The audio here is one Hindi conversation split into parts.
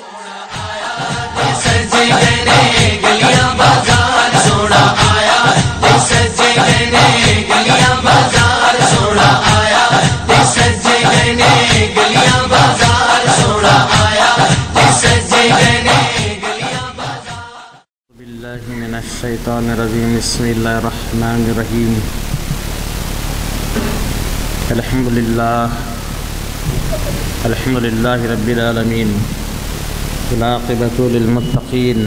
बिस्मिल्लाहिर्रहमानिर्रहीम बिस्मिल्लाहिर्रहमानिर्रहीम अल्हम्दुलिल्लाहि रब्बिल आलमीन वल-आक़िबतु लिल-मुत्तक़ीन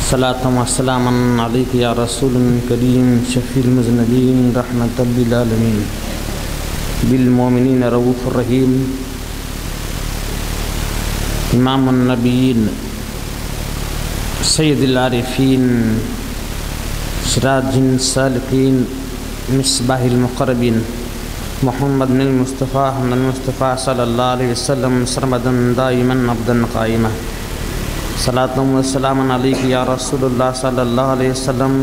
सलातु व सलामन अलैका या रसूलुल करीम शफ़ील मुज़निबीन रहमतल लिल आलमीन बिल मोमिनीन रऊफ़ुर रहीम इमामुन नबीय्यीन सय्यदुल आरिफ़ीन सिराजुन सालिकीन मिस्बाहुल मुक़र्रबीन मुहम्मदुल मुस्तफ़ा सल्लल्लाहु अलैहि वसल्लम सरमदन दाइमन अब्दन क़ाइमा सलातु व सलामुन अलैका या रसूलल्लाह सल्लल्लाहु अलैहि वसल्लम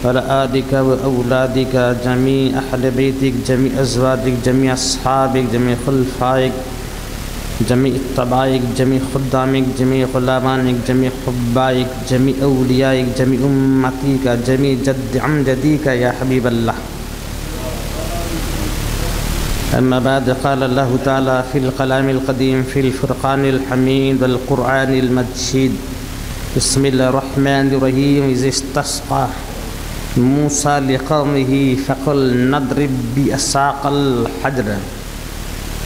व अला आलिका व औलादिका जमी अहले बैतिक जमी अज़वाजिक जमी अस्हाबिक जमी खुलफ़ाइक जमी तबाइक जमी खुद्दामिक जमी ग़ुलामानिक जमी हुब्बाइक जमी औलियाइक जमी उम्मतीका जमी जद्द अमजदीका या हबीबल्लाह। अम्मा बाद क़ाल अल्लाहु ताला फ़िल कलामिल क़दीम फ़िल फ़ुरक़ानिल हमीद वल क़ुरआनिल मजीद बिस्मिल्लाहिर रहमानिर रहीम इज़ इस्तस्क़ा मूसा लिक़ौमिही फ़क़ुल नद्रिब बिअसाक़ल हजर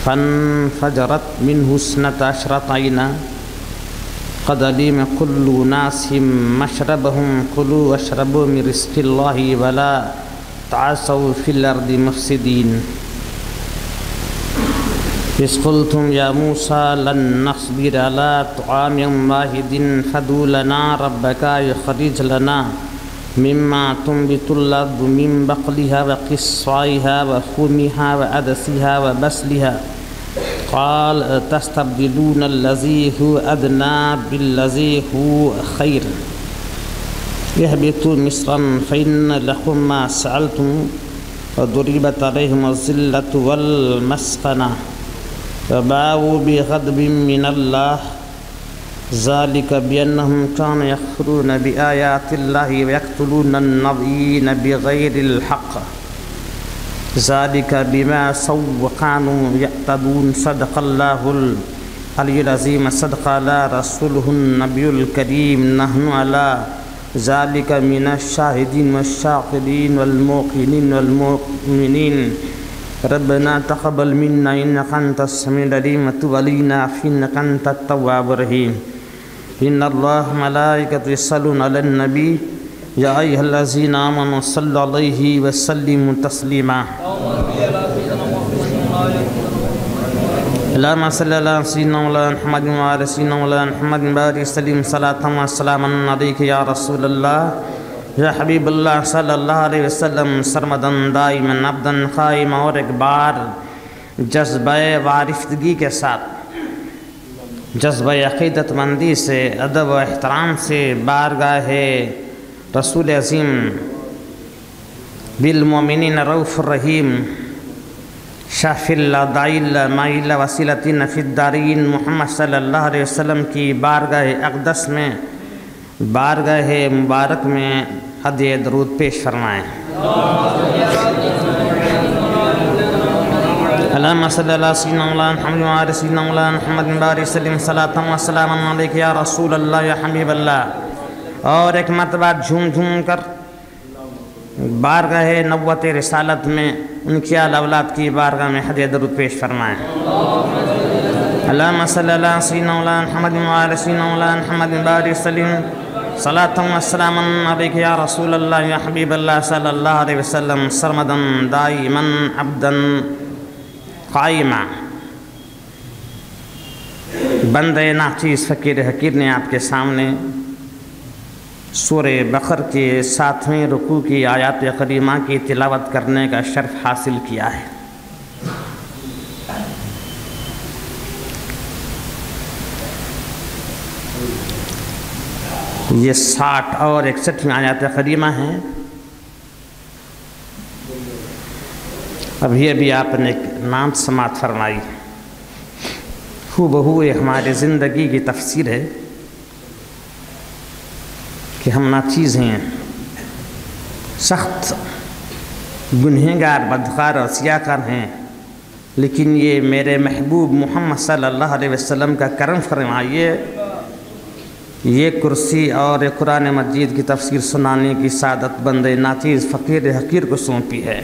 फ़नफ़जरत मिन्हु इस्नता अशरता ऐना क़द अलिम कुल्लु नासिम मशरबहुम कुलू वशरबू मिन रिज़्क़िल्लाहि वला तअसौ फ़िल अर्दि मुफ़सिदीन। इज़ क़ुल्तुम या मूसा लन नस्बिर अला तआमिन वाहिदिन फ़दउ लना रब्बका युख़रिज लना मिम्मा तुंबितुल अर्दु मिन बक़लिहा व क़िस्वाइहा व फ़ूमिहा व अदसिहा व बसलिहा क़ाल तस्तब्दिलून अल्लज़ी हुवा अदना बिल्लज़ी हुवा ख़ैर इहबितू मिस्रन फ़इन्न लकुम मा सअलतुम व दुरिबत अलैहिमुज़्ज़िल्लतु वल मस्क़ना व बाऊ बिग़ज़बिन मिनल्लाह ज़ालिका बिअन्नहुम कानू यकफ़ुरून बिआयातिल्लाहि व यक़्तुलूनन नबिय्यीन बिग़ैरिल हक़्क़ ज़ालिका बिमा असौ व कानू यअ्तदून। सदक़ल्लाहुल अलियुल अज़ीम सदक़ला रसूलुहुन नबियुल करीम नहनु अला ज़ालिका मिनश शाहिदीन वश्शाकिरीन वल मुक़ीनीन वल मुमिनीन रब्बना तक़ब्बल मिन्ना इन्नका अंतस समीउल अलीम व तुब अलैना इन्नका अंतत तव्वाबुर रहीम। इन्नल्लाह व मलाइकतहु यस्सल्लूना अलन नबी या अय्युहल्लज़ीना आमनू सल्लु अलैहि व सल्लिमू तस्लीमा। अल्लाहुम्मा सल्लि अला सय्यिदिना मौलाना मुहम्मदिन व अला सय्यिदिना मौलाना मुहम्मदिन बारिक सल्लिम सलातन व सलामन अलैका या रसूलल्लाह या हबीबल्लाह सल्लल्लाहु अलैहि वसल्लम सरमदन दाइमन अब्दन क़ाइमा। और एक बार जज्बे वारिफ़गी के साथ जज्बे अक़ीदतमंदी से अदब व एहतराम से बारगाह रसूल अज़ीम बिल मोमिनीन रऊफ़ुर रहीम शाफ़िल दाइल माइल वसीलतिन फ़िद्दारीन मुहम्मद सल्लल्लाहु अलैहि वसल्लम की बारगाह अक़दस में बारगाह मुबारक में हदिया दरूद पेश फरमाएँ। अल्लाहुम्मा सल्लि अला सय्यिदिना मौलाना मुहम्मदिन व अला सय्यिदिना मौलाना मुहम्मदिन बारिक सल्लिम सलातन व सलामन अलैका या रसूलल्लाह या हबीबल्लाह। और एक मरतबा झूम झूम कर बारगाह नबुव्वत रिसालत में उनकी आल औलाद की बारगाह में हदिया दरूद पेश फरमाएँ। अल्लाहुम्मा सल्लि अला सय्यिदिना मौलाना मुहम्मदिन व अला सय्यिदिना मौलाना मुहम्मदिन बारिक सल्लिम सलातन व सलामन अलैका या रसूलल्लाह या हबीबल्लाह सल्लल्लाहु अलैहि वसल्लम सरमदन दाइमन अब्दन क़ाइमा। बंदे नाचीज़ फ़कीर हकीर ने आपके सामने सूरे बकर के 7वें रुकू की आयत करीमा की तिलावत करने का शर्फ हासिल किया है। ये 60 और 61 आयत करीमा हैं। अभी अभी आपने नाम समात फरमाई हूबहू ये हमारे ज़िंदगी की तफसीर है कि हम नाचीज़ हैं, सख्त गुनहगार, बदकार और सियाकार हैं, लेकिन ये मेरे महबूब मोहम्मद सल्लल्लाहु अलैहि वसल्लम का करम फरमाइए, ये कुर्सी और कुरान मजीद की तफसीर सुनाने की सादत बंदे नाचीज़ फ़कीर हकीर को सौंपी है।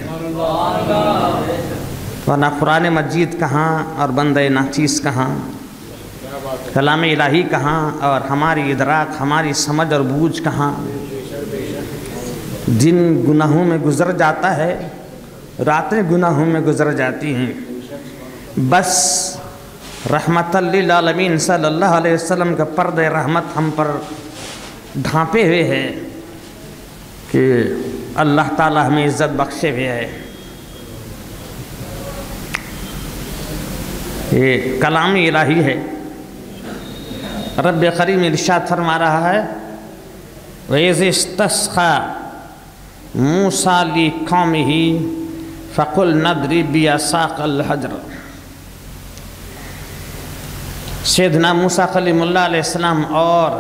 वरना कुरान मजीद कहाँ और बंदे नाचीज़ कहाँ, कलाम इलाही कहाँ और हमारी इदराक, हमारी समझ और बूझ कहाँ। दिन गुनाहों में गुज़र जाता है, रातें गुनाहों में गुज़र जाती हैं। बस रहमतल लिल आलमीन सल्लल्लाहु अलैहि वसल्लम का पर्दे रहमत हम पर ढांपे हुए है कि अल्लाह ताला हमें इज़्ज़त बख्शे हुए है। ये कलाम इलाही है। रब करीम इरशाद फरमा रहा है, वइज़ इस्तस्क़ा मूसा लिक़ौमिही फ़क़ुल नदरिब बिअसाक़ल हजर। सैयदना मूसा कलीमुल्लाह अलैहिस्सलाम और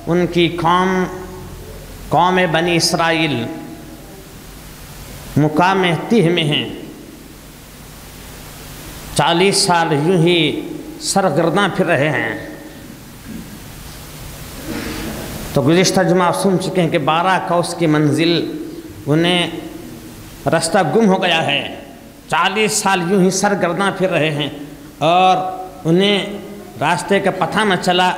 उनकी कौम बनी इसराइल मुकाम तिह में हैं। 40 साल यूँ ही सरगर्दा फिर रहे हैं। तो गुज़िश्ता जुमा आप सुन चुके हैं कि 12 कोस की मंजिल उन्हें रास्ता गुम हो गया है। 40 साल यूँ ही सरगर्दा फिर रहे हैं और उन्हें रास्ते का पता न चला,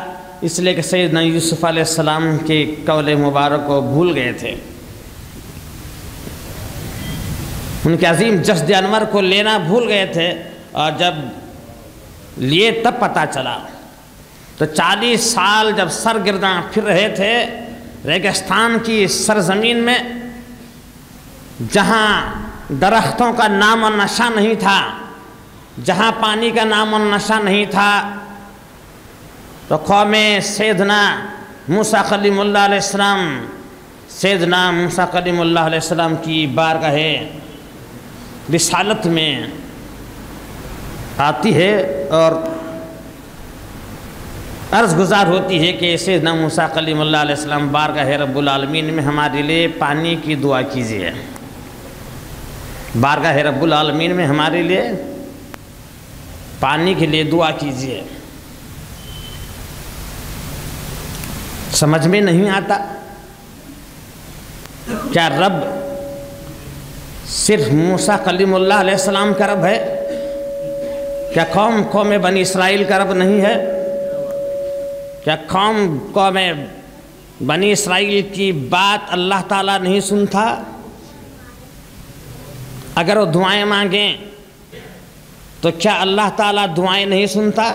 इसलिए कि सैयदना यूसुफ़ अलैहिस्सलाम के कौल मुबारक को भूल गए थे। उनके अजीम जस्द अनवर को लेना भूल गए थे और जब लिए तब पता चला। तो 40 साल जब सरगिर्दा फिर रहे थे रेगिस्तान की सरजमीन में, जहाँ दरख्तों का नाम और नशा नहीं था, जहाँ पानी का नाम और नशा नहीं था, तो कौम सैयदना मूसा कलीमुल्लाह अलैहिस्सलाम सैयदना मूसा कलीमुल्लाह अलैहिस्सलाम की बारगाहे रिसालत में आती है और अर्ज़ गुज़ार होती है कि सैयदना मूसा कलीमुल्लाह अलैहिस्सलाम बारगाहे रब्बुल आलमीन में हमारे लिए पानी की दुआ कीजिए। बारगाहे रब्बुल आलमीन में हमारे लिए पानी के लिए दुआ कीजिए। समझ में नहीं आता, क्या रब सिर्फ मूसा कलीमुल्लाह अलैहिस्सलाम का रब है? क्या कौम बनी इसराइल का रब नहीं है? क्या कौम बनी इसराइल की बात अल्लाह ताला नहीं सुनता? अगर वो दुआएं मांगें तो क्या अल्लाह ताला दुआएं नहीं सुनता?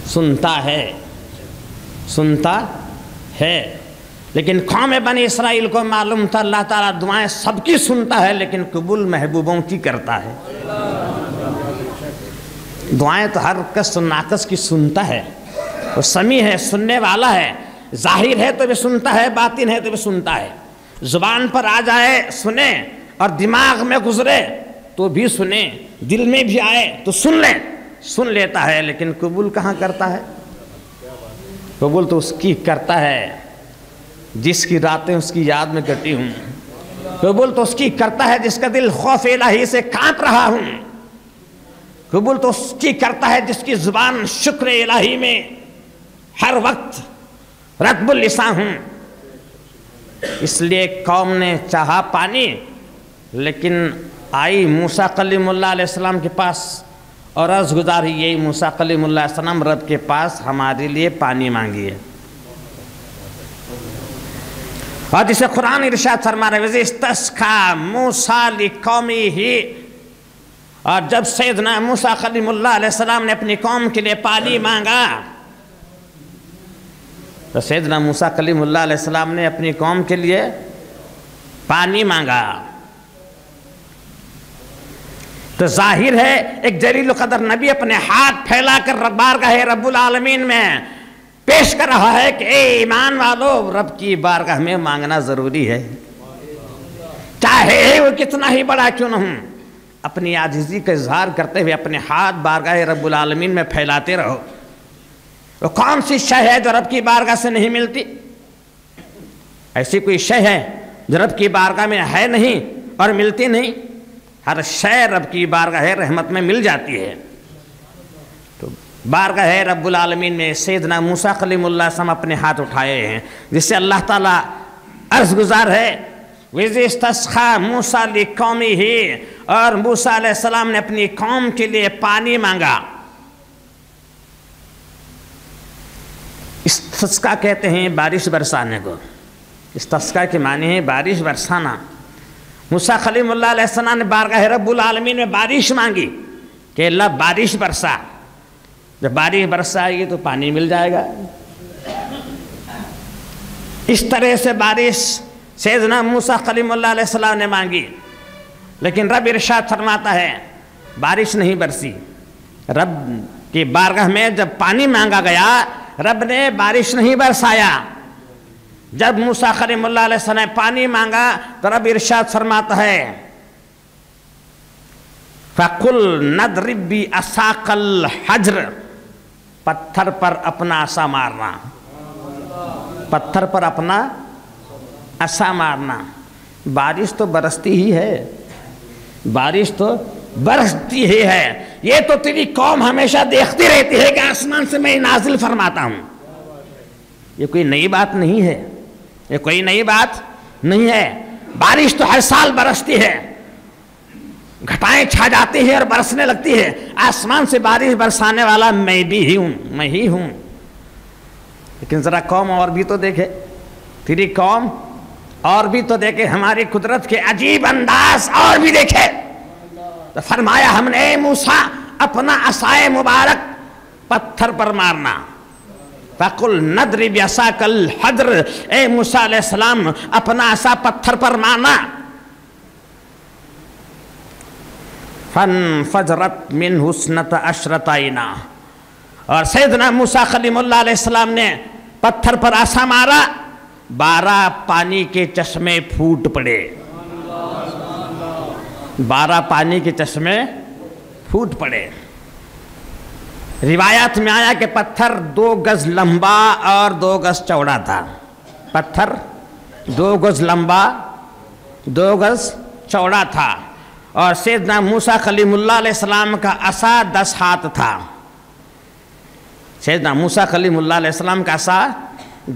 सुनता है। लेकिन कौम बनी इसराइल को मालूम था अल्लाह ताला दुआएं सबकी सुनता है, लेकिन कबूल महबूबों की करता है। दुआएं तो हर कस नाकस की सुनता है, वो समी है, सुनने वाला है। जाहिर है तो भी सुनता है, बातिन है तो भी सुनता है। ज़ुबान पर आ जाए सुने और दिमाग में गुजरे तो भी सुने, दिल में भी आए तो सुन लेता है। लेकिन कबूल कहाँ करता है? कबूल तो उसकी करता है जिसकी रातें उसकी याद में कटी हूँ। कबूल तो उसकी करता है जिसका दिल खौफ इलाही से कांप रहा हूँ। कबूल तो उसकी करता है जिसकी ज़ुबान शुक्र इलाही में हर वक्त रत्बुल लिसान हूँ। इसलिए कौम ने चाहा पानी, लेकिन आई मूसा कलीमुल्लाह अलैहिस्सलाम के पास और अर्ज़ गुज़ारी यही, मूसा कलीमुल्लाह अलैहिस्सलाम रब के पास हमारे लिए पानी मांगिए। और जिसे कुरान इरशाद फरमा रहे वज़ इस्तस्क़ा मूसा लिक़ौमिही, और जब सैयदना मूसा कलीमुल्लाह अलैहिस्सलाम ने अपनी कौम के लिए पानी मांगा तो सैयदना मूसा कलीमुल्लाह अलैहिस्सलाम ने अपनी कौम के लिए पानी मांगा। तो जाहिर है एक जलील क़दर नबी अपने हाथ फैलाकर बारगाह रब्बुल आलमीन में पेश कर रहा है कि ए ईमान वालों, रब की बारगाह में मांगना ज़रूरी है, चाहे वो कितना ही बड़ा क्यों न हो। अपनी आजिज़ी का इजहार करते हुए अपने हाथ बारगाह रब्बुल आलमीन में फैलाते रहो। वो कौन सी शय है जो रब की बारगाह से नहीं मिलती? ऐसी कोई शय है जो रब की बारगाह में है नहीं और मिलती नहीं? हर शय रब की बारगाह रहमत में मिल जाती है। तो बारगाह रब्बुल आलमीन में सैयदना मूसा कलीमुल्लाह सम अपने हाथ उठाए हैं, जिससे अल्लाह ताला अर्ज़ गुज़ार है विज़िस्तस्क़ा मूसा लिक़ौमिही, और मूसा अलैहिस्सलाम ने अपनी कौम के लिए पानी मांगा। इस्तिस्क़ा कहते हैं बारिश बरसाने को। इस्तिस्क़ा के माने हैं बारिश बरसाना। मूसा कलीमुल्लाह अलैहिस्सलाम ने बारगाह रब्बुल आलमीन में बारिश मांगी कि अल्लाह बारिश बरसा। जब बारिश बरसाएगी तो पानी मिल जाएगा। इस तरह से बारिश सैयदना मूसा कलीमुल्लाह अलैहिस्सलाम ने मांगी, लेकिन रब इरशाद फरमाता है बारिश नहीं बरसी। रब की बारगाह में जब पानी मांगा गया, रब ने बारिश नहीं बरसाया। जब मूसा कलीमुल्लाह अलैहिस्सलाम ने पानी मांगा तो रब इरशाद फरमाता है फ़कुल नदरिब बि असाकल हज्र, पत्थर पर अपना आसा मारना। पत्थर पर अपना आसा मारना। बारिश तो बरसती ही है, बारिश तो बरसती ही है। ये तो तेरी कौम हमेशा देखती रहती है कि आसमान से मैं नाजिल फरमाता हूँ। ये कोई नई बात नहीं है, ये कोई नई बात नहीं है। बारिश तो हर साल बरसती है, घटाएं छा जाती है और बरसने लगती है। आसमान से बारिश बरसाने वाला मैं भी ही हूँ, मैं ही हूँ। लेकिन ज़रा कौम और भी तो देखे, तेरी कौम और भी तो देखे, हमारी कुदरत के अजीब अंदाज और भी देखे। तो फरमाया हमने मूसा अपना असाए मुबारक पत्थर पर मारना। फ़कुल नदरिब बिअसाकल हज्र, ए मूसा अलैहिस्सलाम अपना आसा पत्थर पर मारना। फनफजरत मिन्हु इस्नता अशरता ऐना, और सैयदना मूसा कलीमुल्लाह अलैहिस्सलाम ने पत्थर पर आसा मारा, 12 पानी के चश्मे फूट पड़े। 12 पानी के चश्मे फूट पड़े। रिवायत में आया कि पत्थर 2 गज लंबा और 2 गज चौड़ा था। पत्थर 2 गज लंबा 2 गज चौड़ा था, और सैयदना मूसा कलीमुल्लाह अलैहिस्सलाम का असा 10 हाथ था। सैयदना मूसा कलीमुल्लाह अलैहिस्सलाम का असा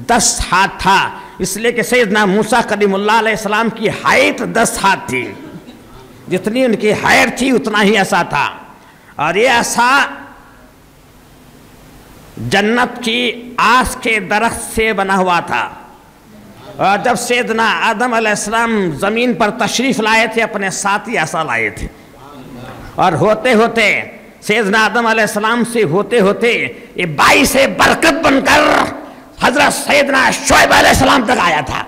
10 हाथ था, इसलिए कि सैयदना मूसा कलीमुल्लाह अलैहिस्सलाम की हाइट 10 हाथ थी। जितनी उनकी हाइट थी उतना ही असा था। और ये असा जन्नत की आस के दरख्त से बना हुआ था। और जब सैयदना आदम अलैहिस्सलाम ज़मीन पर तशरीफ़ लाए थे, अपने साथ ही असा लाए थे। और होते होते सैयदना आदम अलैहिस्सलाम से होते होते ये 22 बरकत बनकर हज़रत सैयदना शुएब अलैहिस्सलाम तक आया था।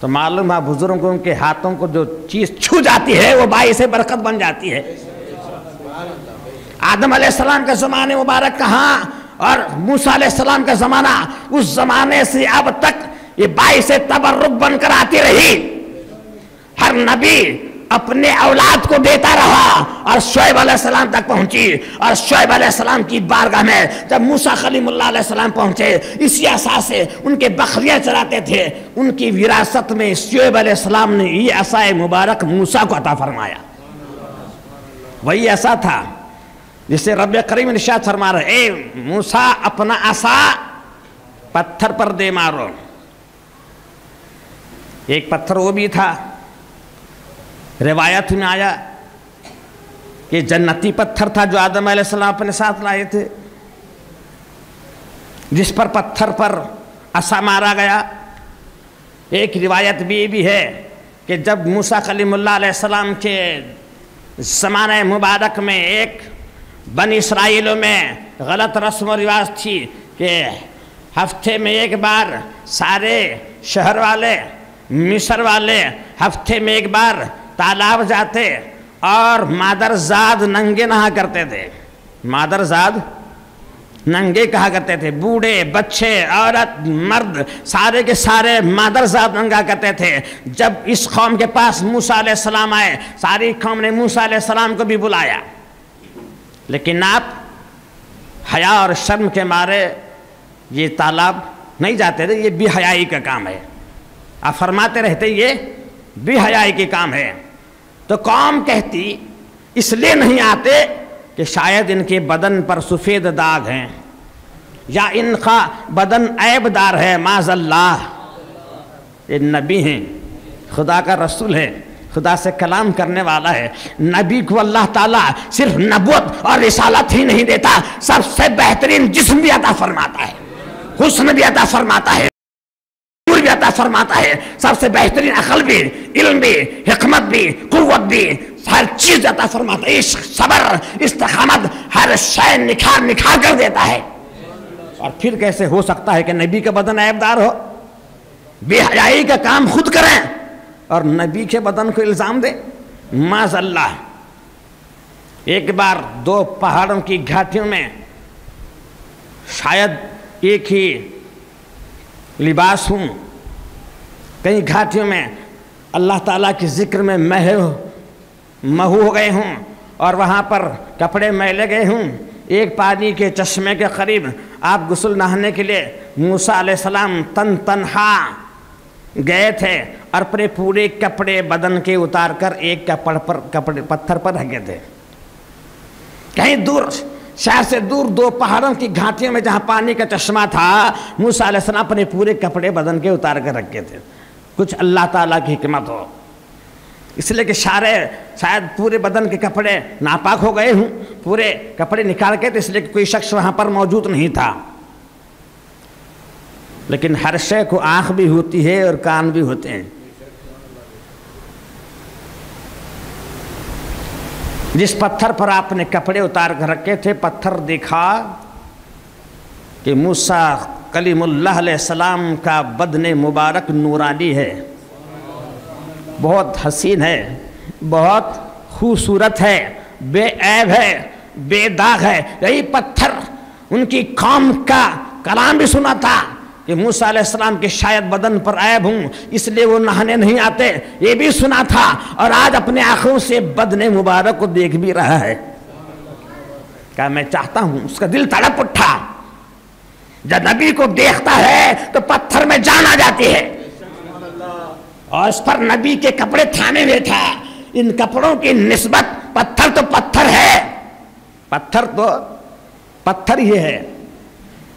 तो मालूम है बुजुर्गों के हाथों को जो चीज़ छू जाती है वो 22 बरकत बन जाती है। आदम अलैहिस्सलाम का ज़माने मुबारक कहाँ, और मूसा अलैहिस्सलाम का ज़माना, उस ज़माने से अब तक ये 22 तबर्रुक बनकर आती रही। हर नबी अपने औलाद को देता रहा और शुएब अलैहिस्सलाम तक पहुंची। और शुएब अलैहिस्सलाम की बारगाह में जब मूसा कलीमुल्लाह अलैहिस्सलाम पहुंचे, इसी असा से उनके बकरियां चराते थे। उनकी विरासत में शुएब अलैहिस्सलाम ने ये असाए मुबारक मूसा को अता फरमाया। वही ऐसा था जिसे रब करीम इरशाद फरमा रहे, ए मूसा अपना असा पत्थर पर दे मारो। एक पत्थर वो भी था, रिवायत में आया कि जन्नती पत्थर था जो आदम अलैहिस्सलाम अपने साथ लाए थे, जिस पर पत्थर पर असा मारा गया। एक रिवायत भी है कि जब मूसा कलीमुल्लाह अलैहिस्सलाम के ज़माने मुबारक में एक बनी इसराइलों में गलत रस्म और रिवाज थी कि हफ्ते में एक बार सारे शहर वाले, मिस्र वाले हफ्ते में एक बार तालाब जाते और मादरजाद नंगे नहा करते थे। मादरजाद नंगे कहा करते थे, बूढ़े बच्चे औरत मर्द सारे के सारे मादरजात नंगा करते थे। जब इस कौम के पास मूसा अलैहिस्सलाम आए, सारी कौम ने मूसा अलैहिस्सलाम को भी बुलाया, लेकिन आप हया और शर्म के मारे ये तालाब नहीं जाते थे। ये बेहयाई का काम है। आप फरमाते रहते ये बेहयाई के काम है। तो कौम कहती इसलिए नहीं आते कि शायद इनके बदन पर सफ़ेद दाग हैं या इनका बदन ऐबदार है, माज़अल्लाह। ये नबी हैं, खुदा का रसूल है, खुदा से कलाम करने वाला है। नबी को अल्लाह ताला सिर्फ नबूवत और रिसालत ही नहीं देता, सबसे बेहतरीन जिस्म भी अता फरमाता है, हुस्न भी अता फरमाता है, नूर भी अता फरमाता है, सबसे बेहतरीन अकल भी, इल्म भी, हिकमत भी, कुव्वत भी, हर चीज अता फरमाता है। इश्क, सब्र, इस्तिकामत, हर शय निखार कर देता है। और फिर कैसे हो सकता है कि नबी का बदन ऐबदार हो? बेहयाई का काम खुद करें और नबी के बदन को इल्जाम दे, माज़अल्लाह। एक बार दो पहाड़ों की घाटियों में शायद एक ही लिबास हूँ, कई घाटियों में अल्लाह ताला के जिक्र में महू हो गए हूँ और वहाँ पर कपड़े मैले गए हूँ। एक पानी के चश्मे के करीब आप गुस्ल नहाने के लिए मूसा अलैहिस्सलाम तन्हा गए थे और अपने पूरे कपड़े बदन के उतार कर एक पत्थर पर रखे थे। कहीं दूर, शहर से दूर, दो पहाड़ों की घाटियों में जहाँ पानी का चश्मा था, मूसा अलैहिस्सलाम अपने पूरे कपड़े बदन के उतार कर रखे थे। कुछ अल्लाह ताला की हिकमत हो, इसलिए कि शायद पूरे बदन के कपड़े नापाक हो गए हूँ, पूरे कपड़े निकाल के, तो इसलिए कि कोई शख्स वहाँ पर मौजूद नहीं था। लेकिन हर शय को आँख भी होती है और कान भी होते हैं। जिस पत्थर पर आपने कपड़े उतार कर रखे थे, पत्थर देखा कि मूसा कलीमुल्लाह अलैहिस्सलाम का बदन मुबारक नूरानी है, बहुत हसीन है, बहुत खूबसूरत है, बेऐब है, बेदाग है। यही पत्थर उनकी कौम का कलाम भी सुना था कि मूसा अलैहिस्सलाम के शायद बदन पर ऐब हूँ, इसलिए वो नहाने नहीं आते, ये भी सुना था। और आज अपने आंखों से बदन मुबारक को देख भी रहा है। क्या मैं चाहता हूँ, उसका दिल तड़प उठा। जब नबी को देखता है तो पत्थर में जान आ जाती है। और इस पर नबी के कपड़े थामे हुए था। इन कपड़ों की निस्बत, पत्थर तो पत्थर है, पत्थर तो पत्थर ही है,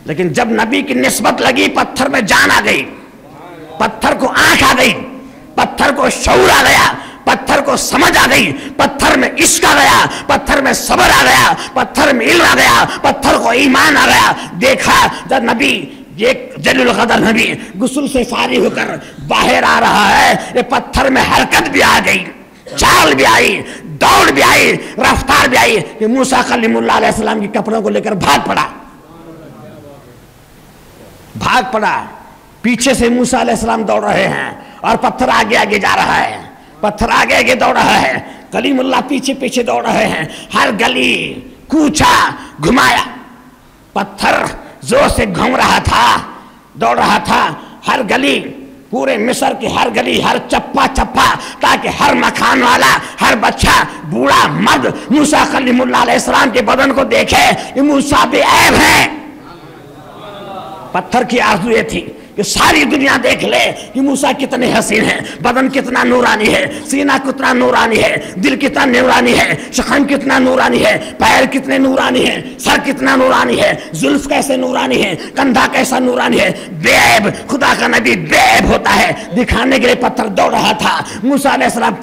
लेकिन जब नबी की निस्बत लगी, पत्थर में जान आ गई, पत्थर को आंख आ गई, पत्थर को शऊर आ गया, पत्थर को समझ आ गई, पत्थर में इश्क आ गया, पत्थर में सब्र आ गया, पत्थर में इल्म आ गया, पत्थर को ईमान आ गया। देखा जब नबी, एक जलील कदर नबी गुस्ल से फारिग होकर बाहर आ रहा है, ये पत्थर में हरकत भी आ गई, चाल भी आई, दौड़ भी आई, रफ्तार भी आई कि मूसा कलीमुल्लाह अलैहिस्सलाम के कपड़ों को लेकर भाग पड़ा। पीछे से मूसा अलैहिस्सलाम दौड़ रहे हैं और पत्थर आगे आगे जा रहा है, पत्थर आगे आगे दौड़ रहा है, कलीमुल्लाह पीछे पीछे दौड़ रहे हैं। हर गली कूचा घुमाया, पत्थर जोर से घूम रहा था, दौड़ रहा था। हर गली, पूरे मिस्र की हर गली, हर चप्पा, ताकि हर मकान वाला, हर बच्चा, बूढ़ा, मर्द मूसा कलीमुल्लाह अलैहिस्सलाम के बदन को देखे, ये मूसा बेऐब है। पत्थर की आरज़ू ये थी कि सारी दुनिया देख ले कि मूसा कितने हसीन है, बदन कितना नूरानी है, सीना कितना नूरानी है, दिल कितना नूरानी है, शखम कितना नूरानी है, पैर कितने नूरानी है, सर कितना नूरानी है, जुल्फ कैसे नूरानी है, कंधा कैसा नूरानी है। बेऐब, खुदा का नबी बेऐब होता है, दिखाने के लिए पत्थर दौड़ रहा था। मूसा अलैहिस्सलाम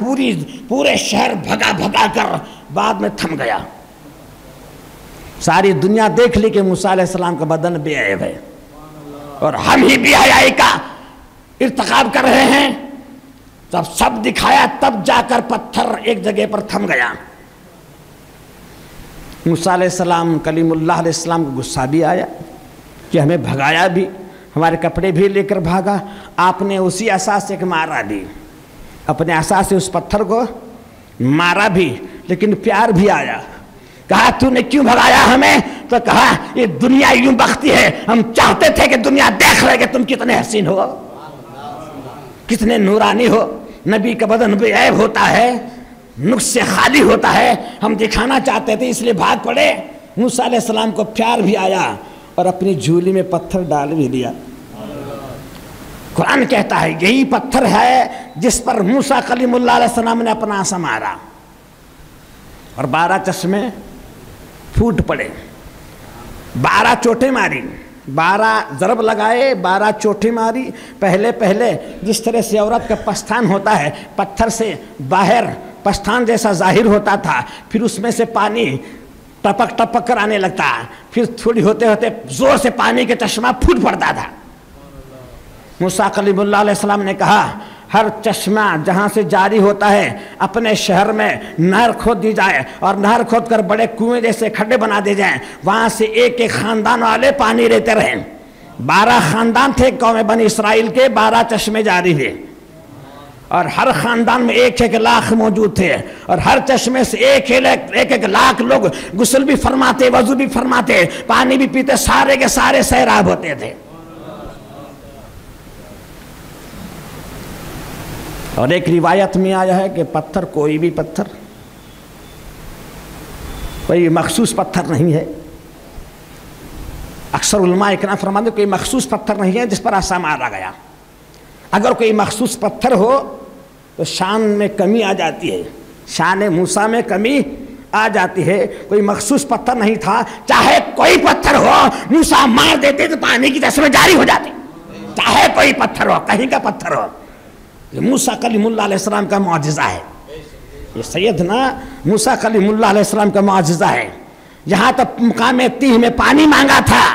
पूरे शहर भगा कर बाद में थम गया। सारी दुनिया देख ली कि मूसा अलैहिस्सलाम का बदन बेऐब है और हम ही बेहयाई का इर्तिकाब कर रहे हैं। जब सब दिखाया तब जाकर पत्थर एक जगह पर थम गया। मूसा अलैहिस्सलाम कलीमुल्लाह अलैहिस्सलाम को गुस्सा भी आया कि हमें भगाया भी, हमारे कपड़े भी लेकर भागा, आपने उसी आसा से मारा भी, अपने आसा से उस पत्थर को मारा भी, लेकिन प्यार भी आया। कहा तूने क्यों भगाया हमें? तो कहा ये दुनिया यूं बख्ती है, हम चाहते थे कि दुनिया देख रहे कि तुम कितने हसीन हो, कितने नूरानी हो। नबी का बदन बेऐब होता है, नुक्स से खाली होता है, हम दिखाना चाहते थे इसलिए भाग पड़े। मूसा अलैहिस्सलाम को प्यार भी आया और अपनी झोली में पत्थर डाल भी दिया। कुरान कहता है यही पत्थर है जिस पर मूसा कलीमुल्लाह अलैहिस्सलाम ने अपना आसा मारा और 12 चश्मे फूट पड़े, 12 चोटें मारी, 12 ज़रब लगाए, 12 चोटें मारी। पहले पहले जिस तरह से औरत का पस्तान होता है, पत्थर से बाहर पस्तान जैसा जाहिर होता था, फिर उसमें से पानी टपक टपक कर आने लगता, फिर थोड़ी होते होते जोर से पानी के चश्मा फूट पड़ता था। मूसा कलीमुल्लाह अलैहिस्सलाम ने कहा हर चश्मा जहाँ से जारी होता है अपने शहर में नहर खोद दी जाए और नहर खोद कर बड़े कुएं जैसे खड्डे बना दिए जाएं, वहाँ से एक एक खानदान वाले पानी लेते रहें। 12 खानदान थे कौम बनी इसराइल के, 12 चश्मे जारी हुए और हर खानदान में 1-1 लाख मौजूद थे और हर चश्मे से 1-1 लाख लोग गुस्ल भी फरमाते, वजू भी फरमाते, पानी भी पीते, सारे के सारे सैराब होते थे। और एक रिवायत में आया है कि पत्थर कोई भी पत्थर, कोई मखसूस पत्थर नहीं है। अक्सर उलमा इतना फरमाते कोई मखसूस पत्थर नहीं है जिस पर आसा मारा गया। अगर कोई मखसूस पत्थर हो तो शान में कमी आ जाती है, शान मूसा में कमी आ जाती है। कोई मखसूस पत्थर नहीं था, चाहे कोई पत्थर हो मूसा मार देते तो पानी की चश्मे जारी हो जाते, चाहे कोई पत्थर हो, कहीं का पत्थर हो। ये मूसा कलीमुल्लाह अलैहिस्सलाम का मुआजिज़ा है, ये सैयदना मूसा कलीमुल्लाह अलैहिस्सलाम का मुआजिज़ा है। यहाँ तक मुकाम तीह में पानी मांगा था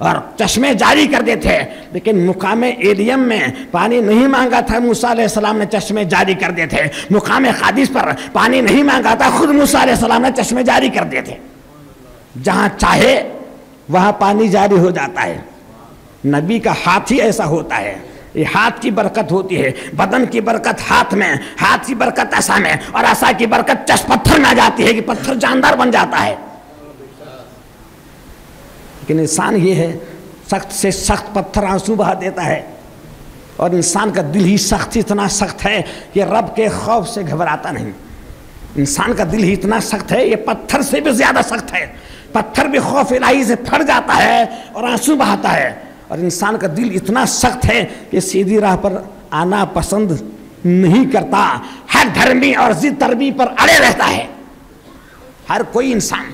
और चश्मे जारी कर देते थे, लेकिन मुकाम एलियम में पानी नहीं मांगा था, मूसा अलैहिस्सलाम ने चश्मे जारी कर दिए थे। मुकाम कादिस पर पानी नहीं मांगा था, खुद मूसा अलैहिस्सलाम ने चश्मे जारी कर दिए थे। जहाँ चाहे वहाँ पानी जारी हो जाता है। नबी का हाथ ही ऐसा होता है, ये हाथ की बरकत होती है, बदन की बरकत हाथ में, हाथ की बरकत आसा में और आसा की बरकत पत्थर में आ जाती है कि पत्थर जानदार बन जाता है। लेकिन इंसान ये है सख्त से सख्त पत्थर आंसू बहा देता है और इंसान का दिल ही सख्त, इतना सख्त है कि रब के खौफ से घबराता नहीं। इंसान का दिल ही इतना सख्त है, ये पत्थर से भी ज्यादा सख्त है। पत्थर भी खौफ इलाही से फट जाता है और आंसू बहाता है, और इंसान का दिल इतना सख्त है कि सीधी राह पर आना पसंद नहीं करता, हर धर्मी और जिद तरबी पर अड़े रहता है। हर कोई इंसान,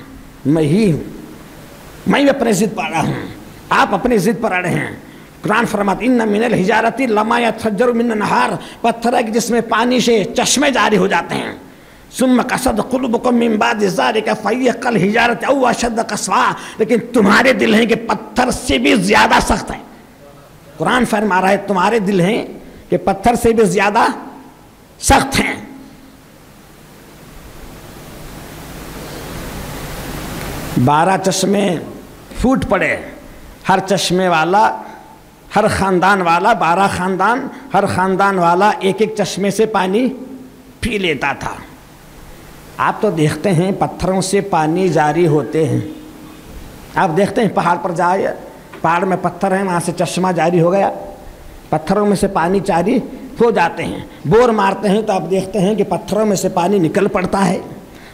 मैं ही हूँ, मैं अपने जिद पर अड़ा हूँ, आप अपनी जिद पर अड़े हैं। कुरान फरमाता इन्ना मिनल हिजारती लमा यतफज्जरु मिन नहार, पत्थर है कि जिसमें पानी से चश्मे जारी हो जाते हैं। सुम्मा कसद कुलुबकुम मिन बाद ज़ालिका फहिय कल हिजारत औ अशद्द कसवा, लेकिन तुम्हारे दिल हैं कि पत्थर से भी ज्यादा सख्त है। कुरान फरमा रहा है तुम्हारे दिल हैं कि पत्थर से भी ज्यादा सख्त हैं। बारह चश्मे फूट पड़े, हर चश्मे वाला, हर खानदान वाला, 12 खानदान, हर खानदान वाला 1-1 चश्मे से पानी पी लेता था। आप तो देखते हैं पत्थरों से पानी जारी होते हैं, आप देखते हैं पहाड़ पर जाए, पहाड़ में पत्थर हैं, वहाँ से चश्मा जारी हो गया, पत्थरों में से पानी जारी हो जाते हैं। बोर मारते हैं तो आप देखते हैं कि पत्थरों में से पानी निकल पड़ता है,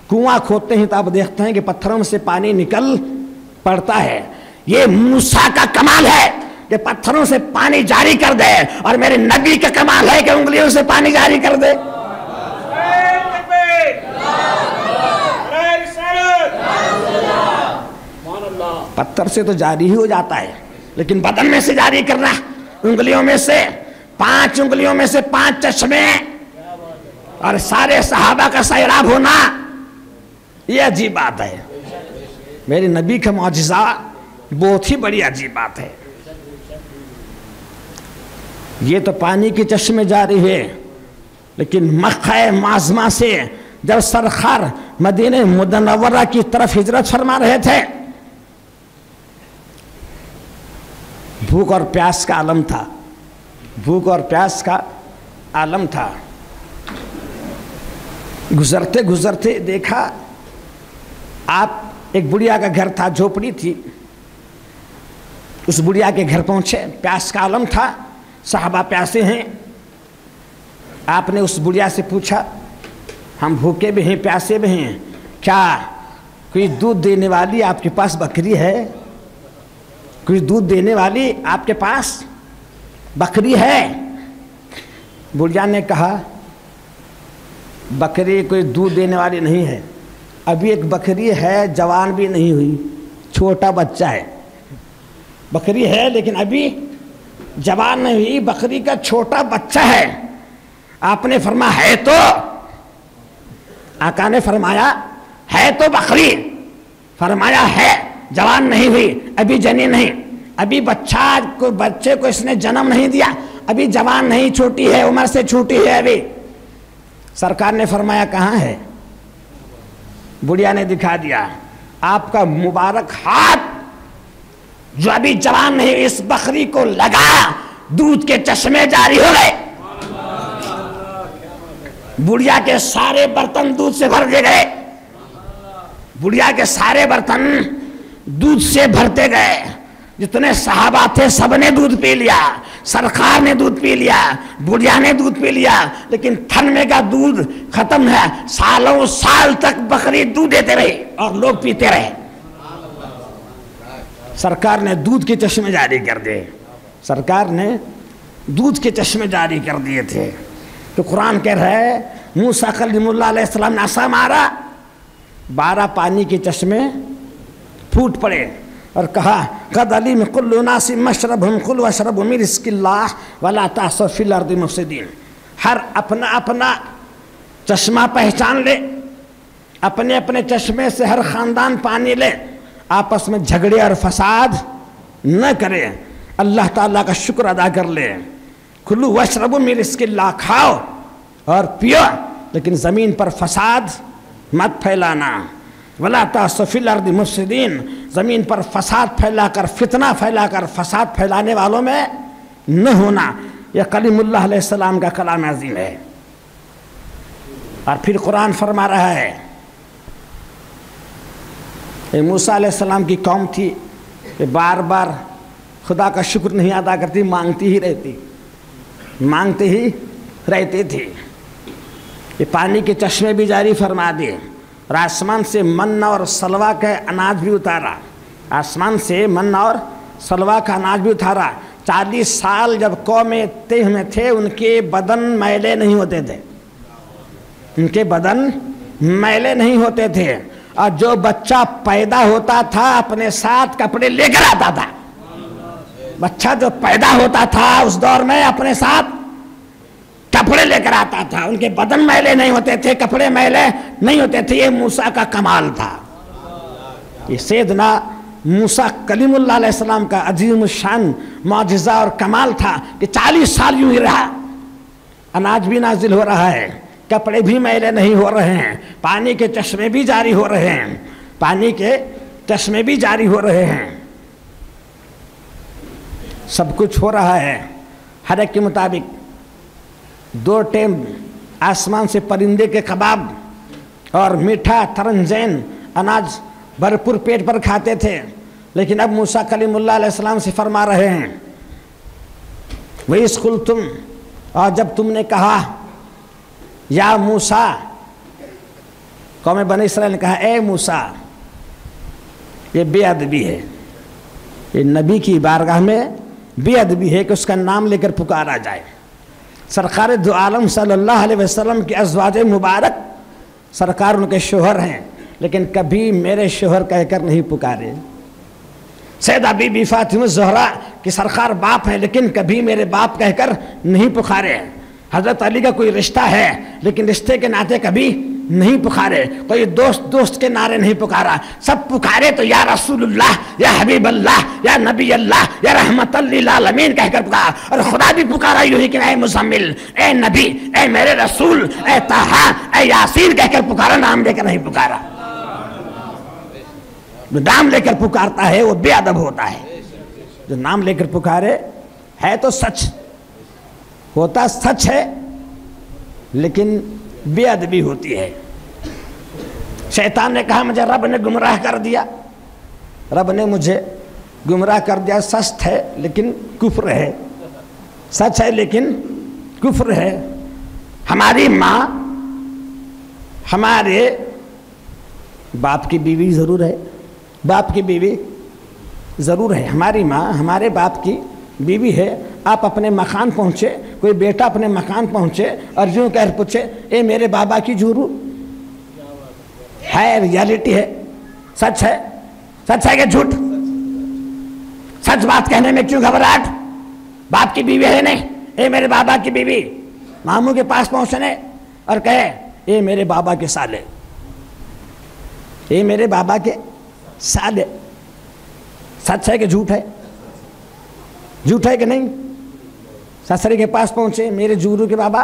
कुआं खोदते हैं तो आप देखते हैं कि पत्थरों में से पानी निकल पड़ता है। ये मूसा का कमाल है कि पत्थरों से पानी जारी कर दे, और मेरे नबी का कमाल है कि उंगलियों से पानी जारी कर दे। पत्थर से तो जारी ही हो जाता है, लेकिन बदन में से जारी करना, उंगलियों में से 5 उंगलियों में से 5 चश्मे और सारे सहाबा का सैराब होना, ये अजीब बात है। मेरे नबी का मौजिज़ा बहुत ही बड़ी अजीब बात है। ये तो पानी के चश्मे जारी है, लेकिन मक्का माज़मा से जब सरकार मदीने मुनव्वरा की तरफ हिजरत फरमा रहे थे, भूख और प्यास का आलम था, भूख और प्यास का आलम था। गुजरते गुजरते देखा आप एक बुढ़िया का घर था, झोपड़ी थी। उस बुढ़िया के घर पहुंचे, प्यास का आलम था, साहबा प्यासे हैं। आपने उस बुढ़िया से पूछा, हम भूखे भी हैं प्यासे भी हैं, क्या कोई दूध देने वाली आपके पास बकरी है? कोई दूध देने वाली आपके पास बकरी है? बुढ़िया ने कहा, बकरी कोई दूध देने वाली नहीं है, अभी एक बकरी है, जवान भी नहीं हुई, छोटा बच्चा है। बकरी है लेकिन अभी जवान नहीं हुई, बकरी का छोटा बच्चा है। आपने फरमाया है तो, आका ने फरमाया है तो बकरी, फरमाया है, जवान नहीं हुई, अभी जनी नहीं, अभी बच्चे को इसने जन्म नहीं दिया, अभी जवान नहीं, छोटी है, उम्र से छोटी है अभी। सरकार ने फरमाया कहाँ है? बुढ़िया ने दिखा दिया, आपका मुबारक हाथ जो अभी जवान नहीं, इस बकरी को लगा, दूध के चश्मे जारी हो गए। बुढ़िया के सारे बर्तन दूध से भर दिए गए। बुढ़िया के सारे बर्तन दूध से भरते गए। जितने सहाबा थे सबने दूध पी लिया, सरकार ने दूध पी लिया, बुढ़िया ने दूध पी लिया, लेकिन थन में का दूध खत्म है। सालों साल तक बकरी दूध देते रहे और लोग पीते रहे। सरकार ने दूध के चश्मे जारी कर दिए। सरकार ने दूध के चश्मे जारी कर दिए थे। तो कुरान कह रहा है, मूसा कलीमुल्लाह अलैहिस्सलाम ने ऐसा मारा, 12 पानी के चश्मे फूट पड़े और कहा, कद अलीम कुल्लु नासिम मशरबहुम कुल वशरबु मिन रिज़्क़िल्लाह वला तासौ फिल अर्दि मुफ़सिदीन। हर अपना अपना चश्मा पहचान ले, अपने अपने चश्मे से हर ख़ानदान पानी ले, आपस में झगड़े और फसाद न करे, अल्लाह ताला का शुक्र अदा कर ले। कुल्लु वशरबु मिन रिज़्क़िल्लाह, खाओ और पियो, लेकिन ज़मीन पर फसाद मत फैलाना। वला तासौ फिल अर्दि मुफ़सिदीन, ज़मीन पर फसाद फैलाकर, फितना फैलाकर, फसाद फैलाने वालों में न होना। यह कलीमुल्लाह अलैहिस्सलाम का कलाम अज़ीम है। और फिर कुरान फरमा रहा है, मूसा अलैहिस्सलाम की कौम थी, ये बार बार खुदा का शुक्र नहीं अदा करती, मांगती ही रहती, मांगते ही रहते थे। ये पानी के चश्मे भी जारी फरमा दिए और आसमान से मन्ना और सलवा का अनाज भी उतारा। आसमान से मन्ना और सलवा का अनाज भी उतारा। 40 साल जब कौमें तेह में थे, उनके बदन मैले नहीं होते थे, उनके बदन मैले नहीं होते थे। और जो बच्चा पैदा होता था अपने साथ कपड़े लेकर आता था। बच्चा जो पैदा होता था उस दौर में अपने साथ कपड़े लेकर आता था। उनके बदन मैले नहीं होते थे, कपड़े मैले नहीं होते थे। ये मूसा का कमाल था। ये सैयदना मूसा कलीमुल्लाह अलैहिस्सलाम का अजीम शान मौजिज़ा और कमाल था कि 40 साल यूं ही रहा। अनाज भी नाजिल हो रहा है, कपड़े भी मैले नहीं हो रहे हैं, पानी के चश्मे भी जारी हो रहे हैं, पानी के चश्मे भी जारी हो रहे हैं, सब कुछ हो रहा है। हर एक के मुताबिक 2 टाइम आसमान से परिंदे के कबाब और मीठा तरंजैन अनाज भरपूर पेट पर खाते थे। लेकिन अब मूसा कलीमुल्लाह अलैहिस्सलाम से फरमा रहे हैं, वही स्कूल तुम, और जब तुमने कहा या मूसा, कौम बनी इसराइल ने कहा, ए मूसा, ये बेअदबी है, ये नबी की बारगाह में बेअदबी है कि उसका नाम लेकर पुकारा जाए। सरकार दो आलम सल्लल्लाहु अलैहि वसल्लम के अज़वाज मुबारक, सरकार उनके शोहर हैं, लेकिन कभी मेरे शोहर कहकर नहीं पुकारे। सैयदा बीबी फातिमा ज़हरा कि सरकार बाप है, लेकिन कभी मेरे बाप कहकर नहीं पुकारे। हज़रत अली का कोई रिश्ता है, लेकिन रिश्ते के नाते कभी नहीं पुकारे। कोई दोस्त दोस्त के नारे नहीं पुकारा। सब पुकारे तो या रसूलुल्लाह, या हबीबल्लाह, या नबी अल्लाह, या रहमतल लिल आलमीन कहकर पुकारा। और खुदा भी पुकारा यूं ही कि ए मुज़म्मिल, ए नबी, ए मेरे रसूल, ए ताहा, ए यासीन कहकर पुकारा, नाम लेकर नहीं पुकारा। जो नाम लेकर पुकारता है वो बेअदब होता है। जो नाम लेकर पुकारे है तो सच होता, सच है, लेकिन बेअदबी होती है। शैतान ने कहा मुझे रब ने गुमराह कर दिया, रब ने मुझे गुमराह कर दिया। सच है लेकिन कुफ्र है, सच है लेकिन कुफ्र है। हमारी माँ हमारे बाप की बीवी ज़रूर है, बाप की बीवी ज़रूर है। हमारी माँ हमारे बाप की बीवी है। आप अपने मकान पहुँचे, कोई बेटा अपने मकान पहुँचे और यूँ कह पूछे ए मेरे बाबा की जूरू, है रियलिटी है, सच है, सच है कि झूठ? सच बात कहने में क्यों घबराहट? बाप की बीवी है नहीं, ए मेरे बाबा की बीवी, मामू के पास पहुँचने और कहे ए मेरे बाबा के साले, ए मेरे बाबा के साले, सच है कि झूठ है? झूठ है कि नहीं? ससुरी के पास पहुंचे मेरे जूरू के बाबा,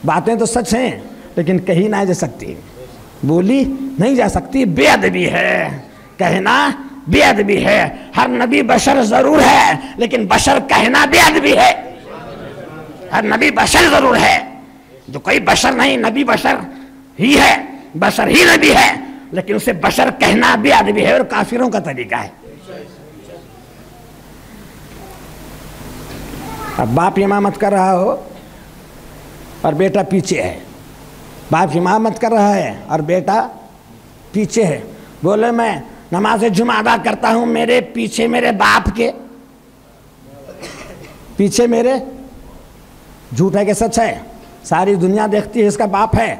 बातें तो सच हैं लेकिन कही ना जा सकती, बोली नहीं जा सकती, बेअदबी है, कहना बेअदबी है। हर नबी बशर जरूर है लेकिन बशर कहना बेअदबी है। हर नबी बशर जरूर है, जो कोई बशर नहीं, नबी बशर ही है, बशर ही नबी है, लेकिन उसे बशर कहना बेअदबी है और काफिरों का तरीका है। अब बाप इमामत कर रहा हो और बेटा पीछे है, बाप इमामत कर रहा है और बेटा पीछे है, बोले मैं नमाज जुमा अदा करता हूं, मेरे पीछे मेरे बाप के पीछे मेरे, झूठ है कि सच है? सारी दुनिया देखती है इसका बाप है,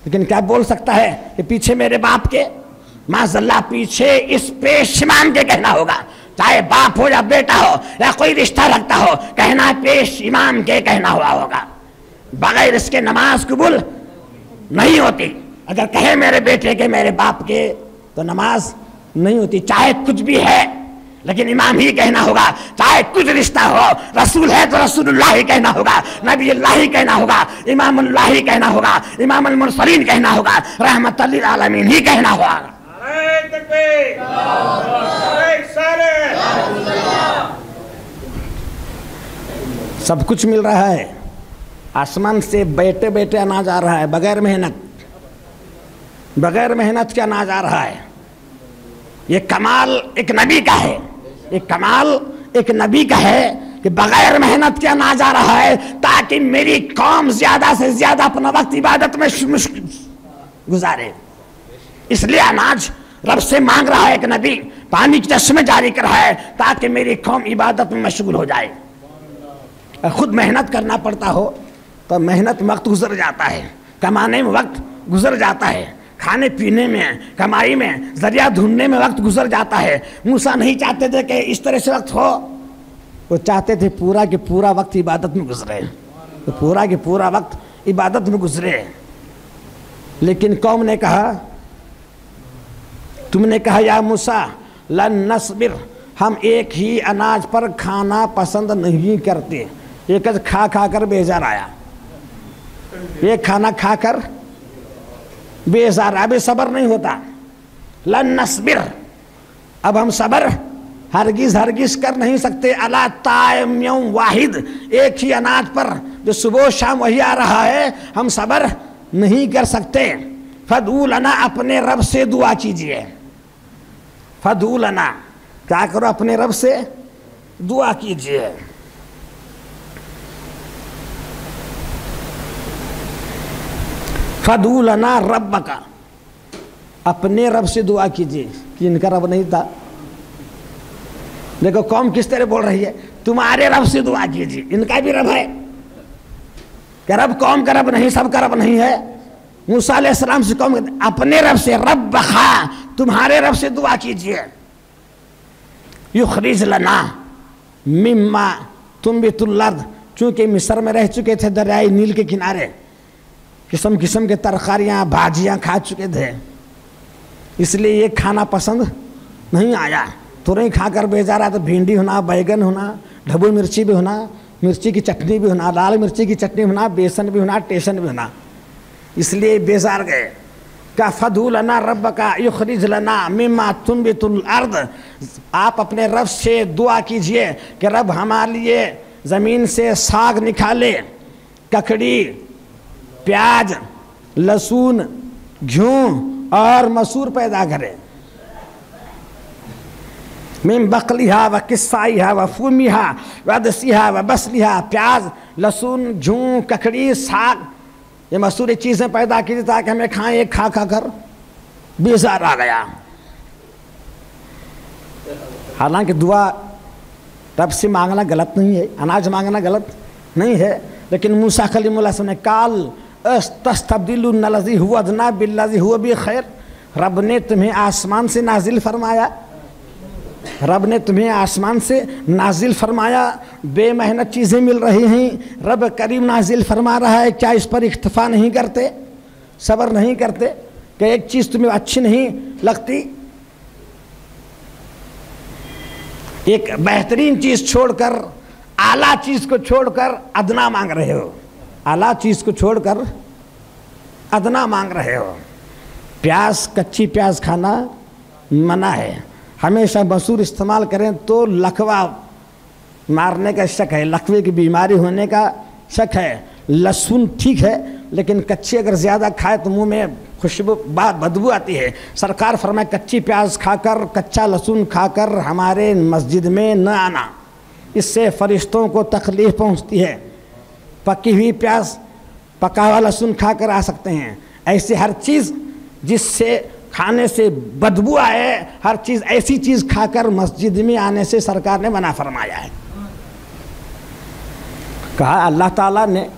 लेकिन क्या बोल सकता है कि पीछे मेरे बाप के? माज़अल्लाह पीछे इस पेश इमाम के कहना होगा, चाहे बाप हो या बेटा हो या कोई रिश्ता रखता हो, कहना पेश इमाम के कहना हुआ होगा। बगैर इसके नमाज कबूल नहीं होती। अगर कहे मेरे बेटे के मेरे बाप के तो नमाज नहीं होती, चाहे कुछ भी है, लेकिन इमाम ही कहना होगा। चाहे कुछ रिश्ता हो, रसूल है तो रसूलुल्लाह ही कहना होगा, नबी अल्लाह ही कहना होगा, इमामुल्लाह ही कहना होगा, इमामुल मुरसलीन कहना होगा, रहमतुल लिल आलमीन ही कहना होगा। सब कुछ मिल रहा है, आसमान से बैठे बैठे अनाज आ रहा है, बगैर मेहनत, बगैर मेहनत के अनाज आ रहा है। ये कमाल एक नबी का है, ये कमाल एक नबी का है कि बगैर मेहनत के अनाज आ रहा है, ताकि मेरी कौम ज्यादा से ज्यादा अपना वक्त इबादत में गुजारे। इसलिए अनाज रब से मांग रहा है एक नबी, पानी के चश्मे जारी कर रहा है ताकि मेरी कौम इबादत में मशगूल हो जाए। खुद मेहनत करना पड़ता हो तो मेहनत वक्त गुजर जाता है, कमाने में वक्त गुजर जाता है, खाने पीने में, कमाई में, जरिया ढूंढने में वक्त गुजर जाता है। मूसा नहीं चाहते थे कि इस तरह से वक्त हो, वो चाहते थे पूरा के पूरा वक्त इबादत में गुजरे, तो पूरा के पूरा वक्त इबादत में गुजरे। लेकिन कौम ने कहा, तुमने कहा या मूसा लन नस्बिर, हम एक ही अनाज पर खाना पसंद नहीं करते। एक खा खा कर बेजार आया, एक खाना खाकर बेजार, अभी सब्र नहीं होता। लन नस्बिर, अब हम सब्र हरगिज हरगिज कर नहीं सकते। अला तायम वाहिद, एक ही अनाज पर जो सुबह शाम वही आ रहा है, हम सब्र नहीं कर सकते। फदू लना, अपने रब से दुआ कीजिए। फदू लना, क्या करो, अपने रब से दुआ कीजिए। फदू लना रब का, अपने रब से दुआ कीजिए, कि इनका रब नहीं था। देखो कौम किस तरह बोल रही है, तुम्हारे रब से दुआ कीजिए, इनका भी रब है। क्या रब कौम का रब नहीं, सबका रब नहीं है? मूसा अलैहिस्सलाम से कौम अपने रब से, रब खा, तुम्हारे रब से दुआ कीजिए। युखरिज लना मिम्मा तुम्बितुल अर्द, चूंकि मिस्र में रह चुके थे, दरियाई नील के किनारे, किस्म किस्म के तरकारियाँ भाजियाँ खा चुके थे, इसलिए ये खाना पसंद नहीं आया। तुरंत खाकर बेजार आया तो भिंडी होना, बैगन होना, ढबू मिर्ची भी होना, मिर्ची की चटनी भी होना, लाल मिर्ची की चटनी होना, बेसन भी होना, टेशन भी होना, इसलिए बेजार गए। का फदू लना रब का युखरिज लना मिम्मा तुम्बितुल अर्द, आप अपने रब से दुआ कीजिए कि रब हमारे लिए ज़मीन से साग निकाले, ककड़ी, प्याज, लहसुन, घी और मसूर पैदा करे। मिन बकलिहा व किस्साइहा व फूमिहा व दसिहा व बसलिहा, प्याज, लहसुन, घी, ककड़ी, साग, ये मसूरी चीज़ें पैदा की थी ताकि हमें खाएं। एक खा खा कर बेजार आ गया। हालांकि दुआ रब से मांगना गलत नहीं है, अनाज मांगना गलत नहीं है, लेकिन मूसा कलीमुल्लाह ने काल तस्तब्दिलुन लज़ी हुवा अदना बिल्लज़ी हुवा बि खैर, रब ने तुम्हें आसमान से नाजिल फरमाया, रब ने तुम्हें आसमान से नाजिल फरमाया, बेमेहनत चीज़ें मिल रही हैं, रब करीम नाजिल फरमा रहा है, क्या इस पर इख्तिफा नहीं करते, सब्र नहीं करते कि एक चीज़ तुम्हें अच्छी नहीं लगती, एक बेहतरीन चीज़ छोड़कर आला चीज़ को छोड़कर अदना मांग रहे हो, आला चीज़ को छोड़कर अदना मांग रहे हो। प्याज, कच्ची प्याज खाना मना है। हमेशा मसूर इस्तेमाल करें तो लकवा मारने का शक है, लकवे की बीमारी होने का शक है। लहसुन ठीक है, लेकिन कच्ची अगर ज़्यादा खाए तो मुंह में खुशबू बदबू आती है। सरकार फरमाए कच्ची प्याज खाकर, कच्चा लहसुन खाकर हमारे मस्जिद में न आना, इससे फरिश्तों को तकलीफ पहुंचती है। पकी हुई प्याज, पका हुआ लहसुन खाकर आ सकते हैं। ऐसे हर चीज़ जिससे खाने से बदबू आए, हर चीज़ ऐसी चीज़ खाकर मस्जिद में आने से सरकार ने मना फरमाया है। कहा अल्लाह ताला ने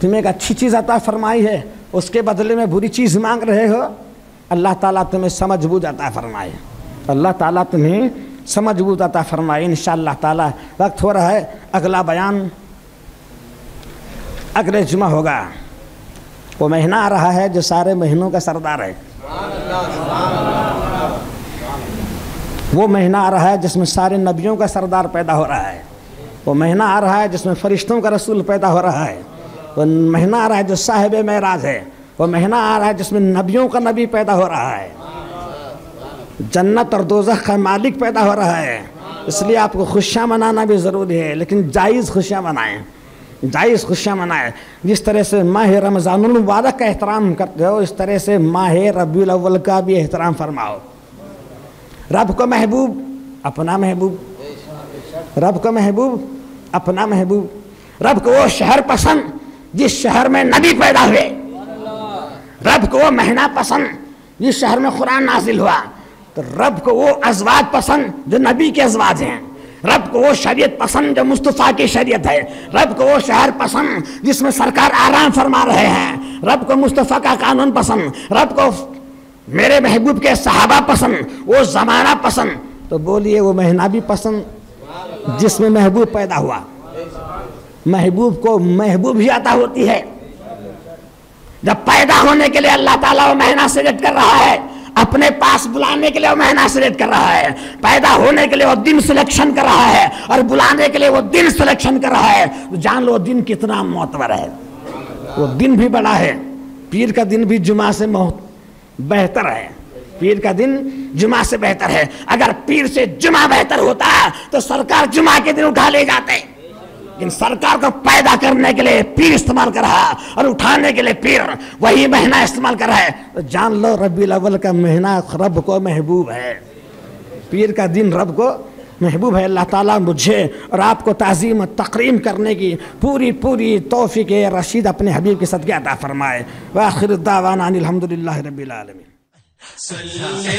तुम्हें एक अच्छी चीज़ अता फरमाई है, उसके बदले में बुरी चीज़ मांग रहे हो, अल्लाह ताला तुम्हें समझ बूझ अता फरमाए, अल्लाह ताला तुम्हें समझ बूझ अता फरमाए। इंशाअल्लाह ताला वक्त हो रहा है, अगला बयान अगले जुमा होगा। वो महीना आ रहा है जो सारे महीनों का सरदार है, वो महीना आ रहा है जिसमें सारे नबियों का सरदार पैदा हो रहा है, वो महीना आ रहा है जिसमें फरिश्तों का रसूल पैदा हो रहा है, वो महीना आ रहा है जो साहिब मेराज है, वो महीना आ रहा है जिसमें नबियों का नबी पैदा हो रहा है, जन्नत और दोज़ख का मालिक पैदा हो रहा है। इसलिए आपको खुशियाँ मनाना भी ज़रूरी है, लेकिन जायज़ खुशियाँ मनाएं, जायज़ खुशियाँ मनाएं। जिस तरह से माह रमज़ानुल मुबारक का एहतराम करते हो, इस तरह से माह रबीउल अव्वल का भी एहतराम फरमाओ। रब को महबूब अपना महबूब, रब को महबूब अपना महबूब, रब को वो शहर पसंद जिस शहर में नबी पैदा हुए, रब को वो महीना पसंद जिस शहर में कुरान नाजिल हुआ, तो रब को वो अज़वाज पसंद जो नबी के अज़वाज हैं, रब को वो शरीयत पसंद जो मुस्तफ़ा की शरीयत है, रब को वो शहर पसंद जिसमें सरकार आराम फरमा रहे हैं, रब को मुस्तफ़ा का कानून पसंद, रब को मेरे महबूब के सहाबा पसंद, वो ज़माना पसंद। तो बोलिए वो महीना भी पसंद जिसमें महबूब पैदा हुआ। महबूब को महबूब ही अता होती है। जब पैदा होने के लिए अल्लाह ताला वो महीना सिलेक्ट कर रहा है, अपने पास बुलाने के लिए वो महीना सिलेक्ट कर रहा है, पैदा होने के लिए वो दिन सिलेक्शन कर रहा है और बुलाने के लिए वो दिन सिलेक्शन कर रहा है, तो जान लो दिन कितना मोतबर है। वो दिन भी बड़ा है, पीर का दिन भी जुमा से बेहतर है, पीर का दिन जुमा से बेहतर है। अगर पीर से जुमा बेहतर होता तो सरकार जुमा के दिन उठा ले जाते, लेकिन सरकार को पैदा करने के लिए पीर इस्तेमाल कर रहा है और उठाने के लिए पीर वही महीना इस्तेमाल कर रहा है। तो जान लो रबीउल अव्वल का महीना रब को महबूब है, पीर का दिन रब को महबूब है। अल्लाह ताला मुझे और आपको ताज़ीम तकरीम करने की पूरी पूरी तौफीक रशीद अपने हबीब के सदक़े अता फरमाए। व आखिर दावाना अनिल हम्दुलिल्लाहि रब्बिल आलमीन। सल्ले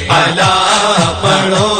अला पढ़ो।